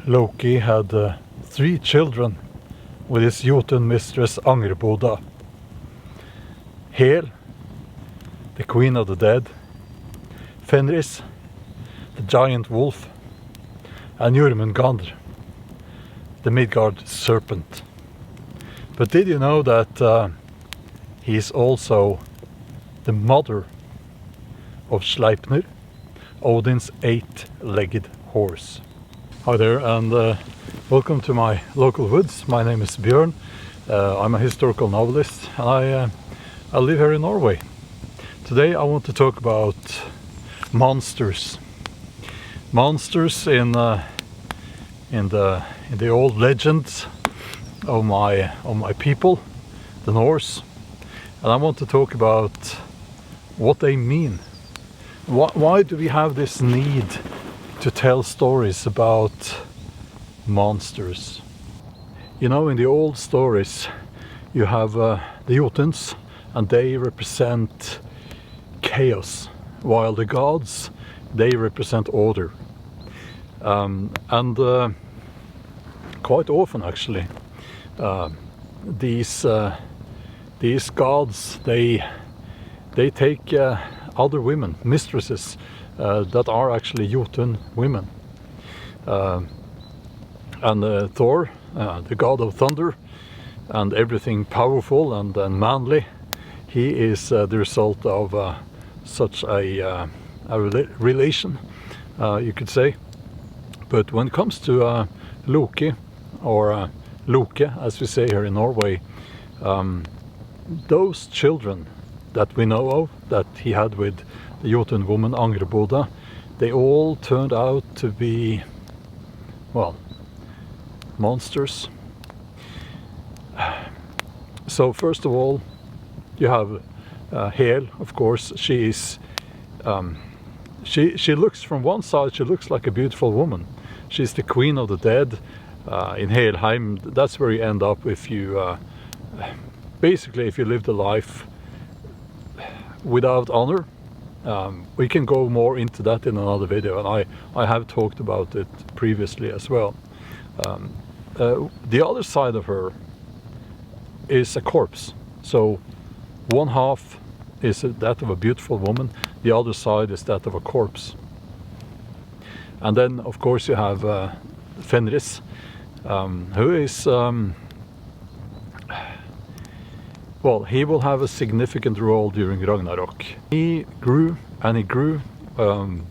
Loki had 3 children with his Jotun mistress Angrboda. Hel, the queen of the dead, Fenris, the giant wolf, and Jormungandr, the Midgard serpent. But did you know that he is also the mother of Sleipnir, Odin's 8-legged horse? Hi there, and welcome to my local woods. My name is Bjorn. I'm a historical novelist, and I live here in Norway. Today I want to talk about monsters. Monsters in the old legends of my people, the Norse, and I want to talk about what they mean. Why do we have this need to tell stories about monsters? You know, in the old stories you have the Jotuns, and they represent chaos, while the gods, they represent order. Quite often actually these gods, they take other women, mistresses, that are actually Jotun women. Thor, the god of thunder and everything powerful and manly, he is the result of such a relation, you could say. But when it comes to Loki, or Loke as we say here in Norway, those children that we know of that he had with the Jotun woman Angrboda, they all turned out to be, well, monsters. So first of all you have Hel, of course. She is she looks, from one side she looks like a beautiful woman. She's the queen of the dead. In Helheim, that's where you end up if you basically if you lived a life without honor. We can go more into that in another video, and I have talked about it previously as well. The other side of her is a corpse. So one half is that of a beautiful woman, the other side is that of a corpse. And then of course you have Fenris, who is well, he will have a significant role during Ragnarok. He grew and he grew, and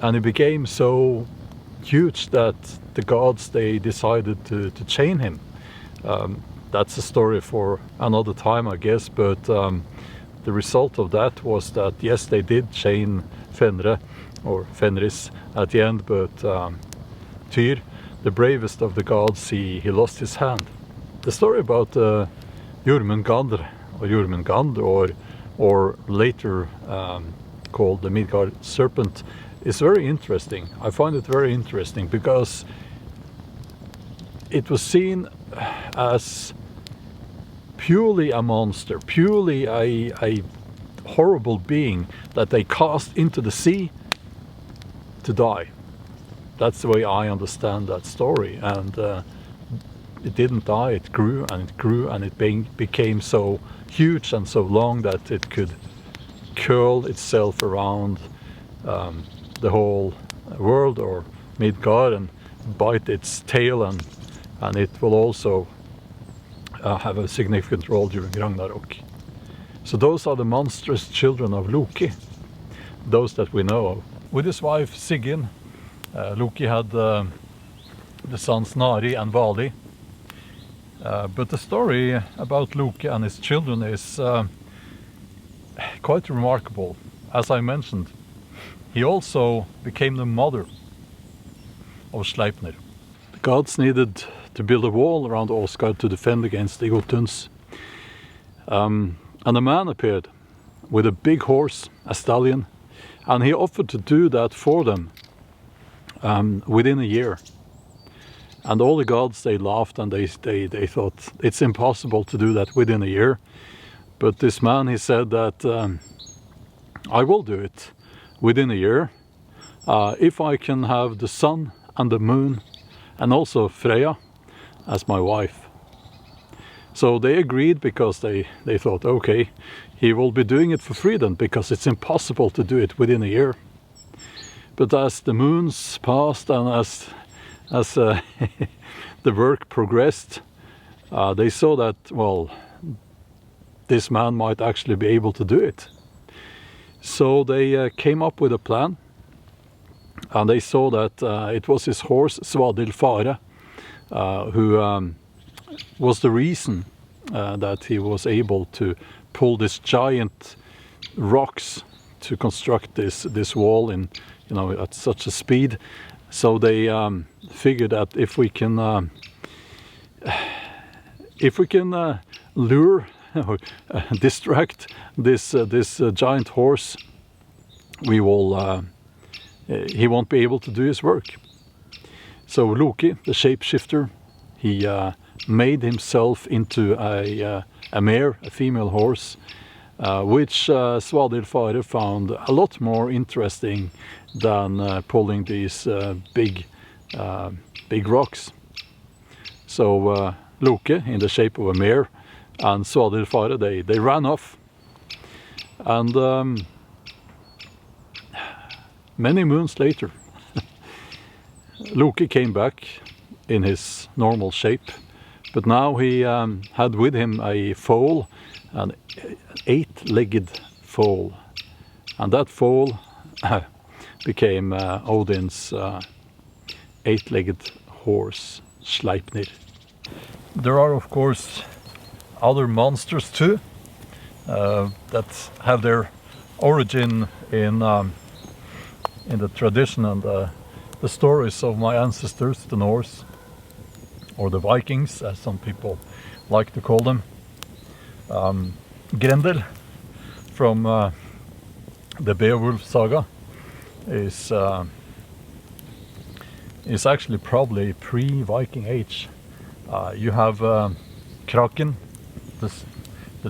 he became so huge that the gods, they decided to chain him. That's a story for another time, I guess, but the result of that was that, yes, they did chain Fenre, or Fenris, at the end, but Tyr, the bravest of the gods, he lost his hand. The story about Jormungandr, or Jormungand, or later called the Midgard serpent, is very interesting. I find it very interesting because it was seen as purely a monster, purely a horrible being that they cast into the sea to die. That's the way I understand that story. And it didn't die, it grew and it grew, and it became so huge and so long that it could curl itself around the whole world, or Midgard, and bite its tail, and it will also have a significant role during Ragnarok. So those are the monstrous children of Loki, those that we know of. With his wife Sigyn, Loki had the sons Nari and Vali. But the story about Loki and his children is quite remarkable. As I mentioned, he also became the mother of Sleipnir. The gods needed to build a wall around Asgard to defend against the Jotuns. And a man appeared with a big horse, a stallion, and he offered to do that for them within a year. And all the gods, they laughed, and they thought it's impossible to do that within a year. But this man, he said that I will do it within a year if I can have the sun and the moon and also Freya as my wife. So they agreed because they thought, okay, he will be doing it for free then, because it's impossible to do it within a year. But as the moons passed and as the work progressed, they saw that, well, this man might actually be able to do it. So they came up with a plan, and they saw that it was his horse Svadilfare who was the reason that he was able to pull this giant rocks to construct this wall in, at such a speed. So they figured that if we can lure or distract this giant horse, we will he won't be able to do his work. So Loki, the shapeshifter, he made himself into a mare, a female horse, which Svadilfare found a lot more interesting than pulling these big rocks. So Loki, in the shape of a mare, and Svadilfare, they ran off. And many moons later, Loki came back in his normal shape, but now he had with him a foal, an 8-legged foal, and that foal became Odin's 8-legged horse, Sleipnir. There are, of course, other monsters too that have their origin in the tradition and the stories of my ancestors, the Norse, or the Vikings, as some people like to call them. Grendel from the Beowulf saga is actually probably pre-Viking age. You have Kraken, the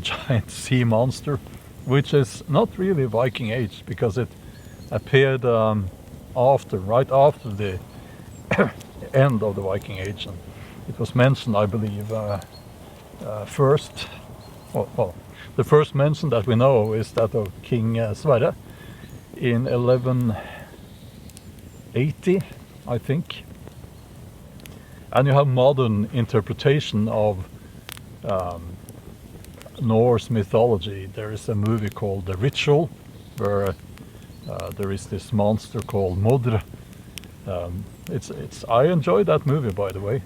giant sea monster, which is not really Viking age, because it appeared right after the end of the Viking age, and it was mentioned, I believe, first. Well, the first mention that we know is that of King Sverre in 1180, I think. And you have modern interpretation of Norse mythology. There is a movie called The Ritual, where there is this monster called Modr. I enjoyed that movie, by the way.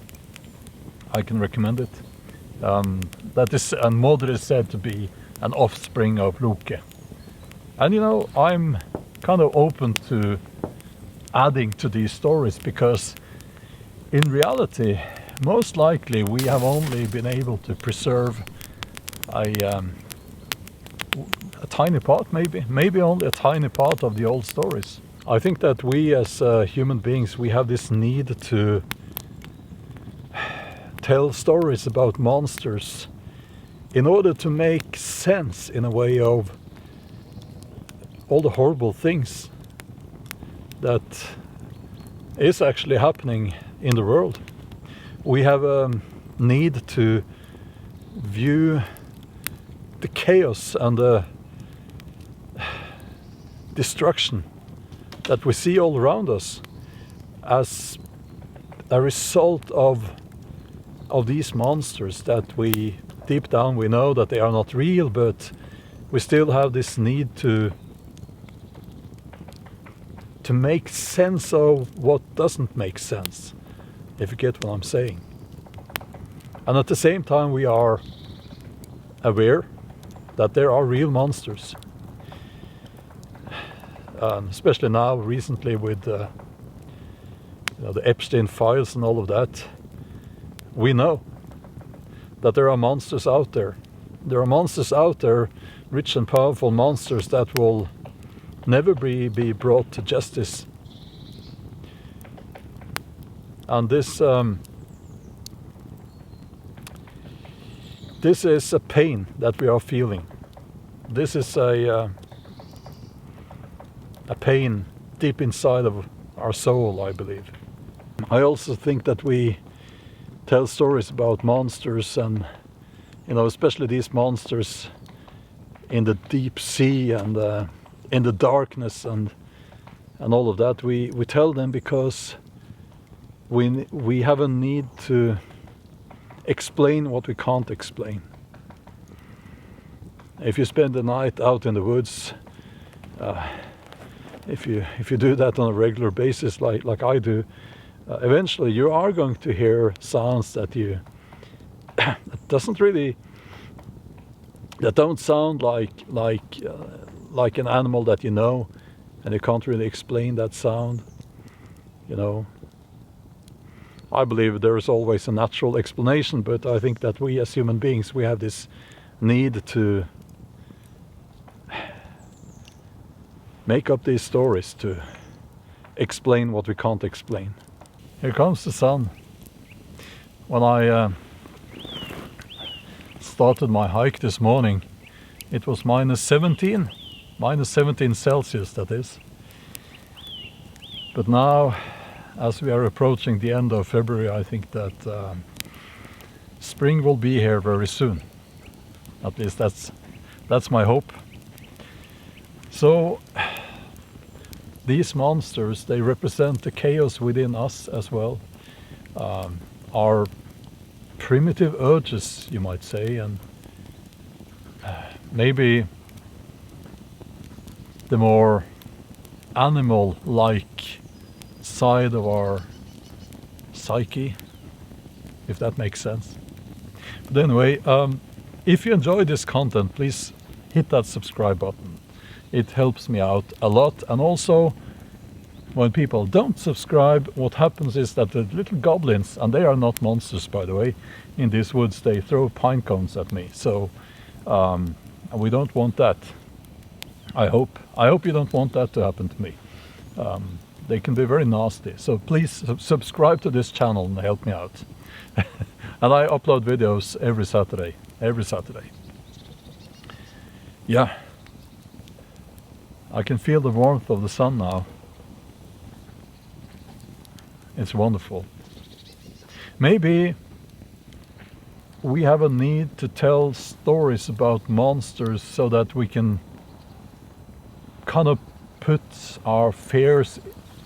I can recommend it. And Modr is said to be an offspring of Loki. And I'm kind of open to adding to these stories, because in reality, most likely we have only been able to preserve a tiny part, maybe only a tiny part of the old stories. I think that we as human beings, we have this need to tell stories about monsters in order to make sense, in a way, of all the horrible things that is actually happening in the world. We have a need to view the chaos and the destruction that we see all around us as a result of these monsters that we, deep down, we know that they are not real, but we still have this need to make sense of what doesn't make sense, if you get what I'm saying. And at the same time, we are aware that there are real monsters. Especially now, recently, with the Epstein files and all of that, we know that there are monsters out there. There are monsters out there, rich and powerful monsters, that will never be brought to justice. And this is a pain that we are feeling. This is a pain deep inside of our soul, I believe. I also think that we tell stories about monsters, and especially these monsters in the deep sea and in the darkness and all of that. We tell them because we have a need to explain what we can't explain. If you spend the night out in the woods, if you do that on a regular basis, like I do, eventually you are going to hear sounds that that don't sound like an animal that you know, and you can't really explain that sound. I believe there is always a natural explanation, but I think that we as human beings, we have this need to make up these stories to explain what we can't explain. Here comes the sun. When I started my hike this morning, it was minus 17 Celsius, that is. But now, as we are approaching the end of February, I think that spring will be here very soon. At least that's my hope. So these monsters, they represent the chaos within us as well. Our primitive urges, you might say, and maybe the more animal-like side of our psyche, if that makes sense. But anyway, if you enjoy this content, please hit that subscribe button. It helps me out a lot. And also, when people don't subscribe, what happens is that the little goblins, and they are not monsters by the way, in these woods, they throw pine cones at me. So we don't want that. I hope you don't want that to happen to me. They can be very nasty. So please subscribe to this channel and help me out. And I upload videos every Saturday. Yeah. I can feel the warmth of the sun now. It's wonderful. Maybe we have a need to tell stories about monsters so that we can kind of put our fears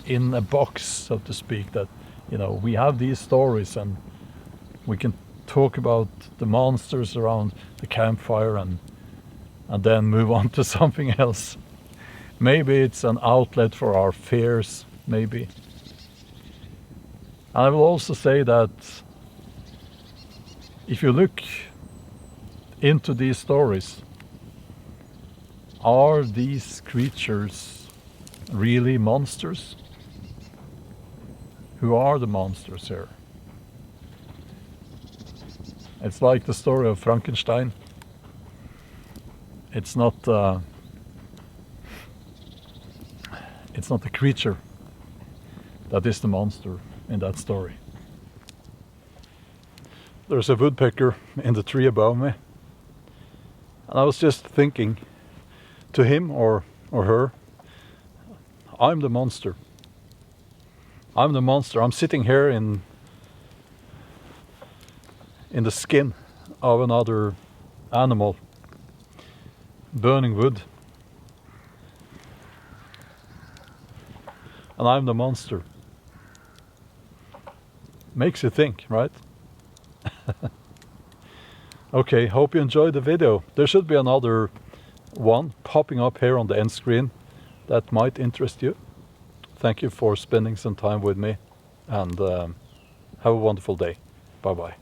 in a box, so to speak, that we have these stories and we can talk about the monsters around the campfire and then move on to something else. Maybe it's an outlet for our fears, maybe. And I will also say that if you look into these stories, are these creatures really monsters? Who are the monsters here? It's like the story of Frankenstein. It's not the creature that is the monster in that story. There's a woodpecker in the tree above me, and I was just thinking to him or her, I'm the monster. I'm the monster. I'm sitting here in the skin of another animal, burning wood. And I'm the monster. Makes you think, right? Okay, hope you enjoyed the video. There should be another one popping up here on the end screen that might interest you. Thank you for spending some time with me, and have a wonderful day. Bye-bye.